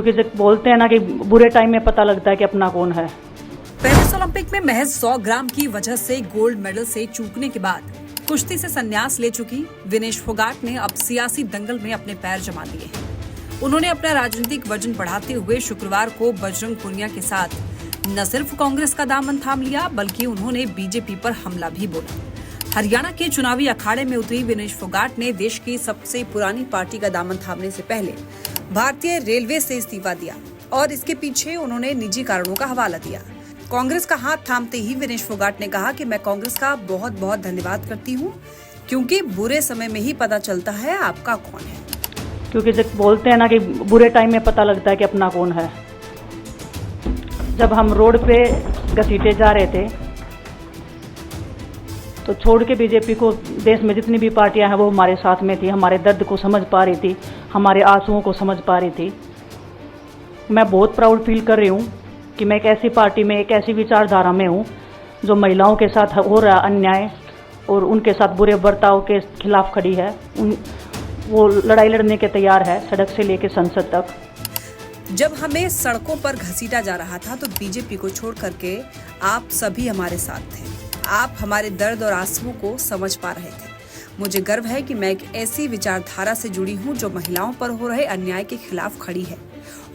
क्योंकि जब बोलते हैं ना कि बुरे टाइम में पता लगता है कि अपना कौन है। पेरिस ओलंपिक में महज 100 ग्राम की वजह से गोल्ड मेडल से चूकने के बाद कुश्ती से संन्यास ले चुकी विनेश फोगाट ने अब सियासी दंगल में अपने पैर जमा लिए हैं। उन्होंने अपना राजनीतिक वजन बढ़ाते हुए शुक्रवार को बजरंग पुनिया के साथ न सिर्फ कांग्रेस का दामन थाम लिया, बल्कि उन्होंने बीजेपी पर हमला भी बोला। हरियाणा के चुनावी अखाड़े में उतरी विनेश फोगाट ने देश की सबसे पुरानी पार्टी का दामन थामने से पहले भारतीय रेलवे से इस्तीफा दिया और इसके पीछे उन्होंने निजी कारणों का हवाला दिया। कांग्रेस का हाथ थामते ही विनेश फोगाट ने कहा कि मैं कांग्रेस का बहुत बहुत धन्यवाद करती हूं, क्योंकि बुरे समय में ही पता चलता है आपका कौन है। क्योंकि जब बोलते हैं ना कि बुरे टाइम में पता लगता है कि अपना कौन है। जब हम रोड पे घसीटे जा रहे थे तो छोड़ के बीजेपी को देश में जितनी भी पार्टियां हैं वो हमारे साथ में थी, हमारे दर्द को समझ पा रही थी, हमारे आंसुओं को समझ पा रही थी। मैं बहुत प्राउड फील कर रही हूँ कि मैं एक ऐसी पार्टी में, एक ऐसी विचारधारा में हूँ जो महिलाओं के साथ हो रहा अन्याय और उनके साथ बुरे बर्ताव के खिलाफ खड़ी है। वो लड़ाई लड़ने के तैयार है, सड़क से लेकर संसद तक। जब हमें सड़कों पर घसीटा जा रहा था तो बीजेपी को छोड़ करके आप सभी हमारे साथ थे। आप हमारे दर्द और आंसुओं को समझ पा रहे थे। मुझे गर्व है कि मैं एक ऐसी विचारधारा से जुड़ी हूं जो महिलाओं पर हो रहे अन्याय के खिलाफ खड़ी है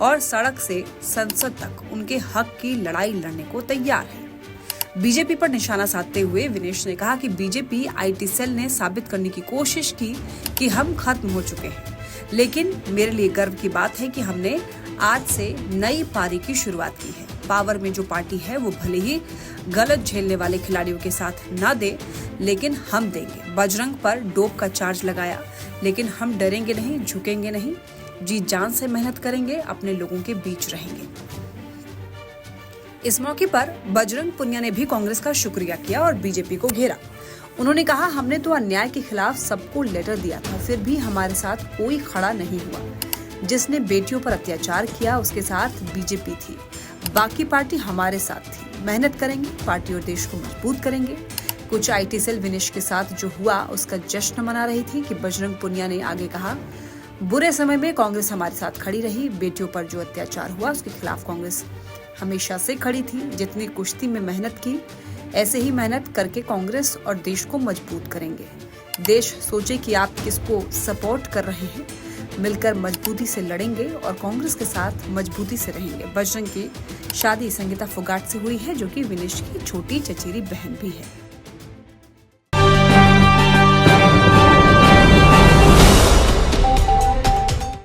और सड़क से संसद तक उनके हक की लड़ाई लड़ने को तैयार है। बीजेपी पर निशाना साधते हुए विनेश ने कहा कि बीजेपी आईटी सेल ने साबित करने की कोशिश की कि हम खत्म हो चुके हैं, लेकिन मेरे लिए गर्व की बात है कि हमने आज से नई पारी की शुरुआत की है। पावर में जो पार्टी है वो भले ही गलत झेलने वाले खिलाड़ियों के साथ ना दे, लेकिन हम देंगे। बजरंग पर डोप का चार्ज लगाया, लेकिन हम डरेंगे नहीं, झुकेंगे नहीं, जी जान से मेहनत करेंगे, अपने लोगों के बीच रहेंगे। इस मौके पर बजरंग पुनिया ने भी कांग्रेस का शुक्रिया किया और बीजेपी को घेरा। उन्होंने कहा, हमने तो अन्याय के खिलाफ सबको लेटर दिया था, फिर भी हमारे साथ कोई खड़ा नहीं हुआ। जिसने बेटियों पर अत्याचार किया उसके साथ बीजेपी थी, बाकी पार्टी हमारे साथ थी। मेहनत करेंगे, पार्टी और देश को मजबूत करेंगे। कुछ आईटी सेल विनेश के साथ जो हुआ उसका जश्न मना रही थी कि बजरंग पुनिया ने आगे कहा, बुरे समय में कांग्रेस हमारे साथ खड़ी रही। बेटियों पर जो अत्याचार हुआ उसके खिलाफ कांग्रेस हमेशा से खड़ी थी। जितनी कुश्ती में मेहनत की, ऐसे ही मेहनत करके कांग्रेस और देश को मजबूत करेंगे। देश सोचे कि आप किसको सपोर्ट कर रहे हैं, मिलकर मजबूती से लड़ेंगे और कांग्रेस के साथ मजबूती से रहेंगे। बजरंग की शादी संगीता फोगाट से हुई है, जो कि विनेश की छोटी चचेरी बहन भी है।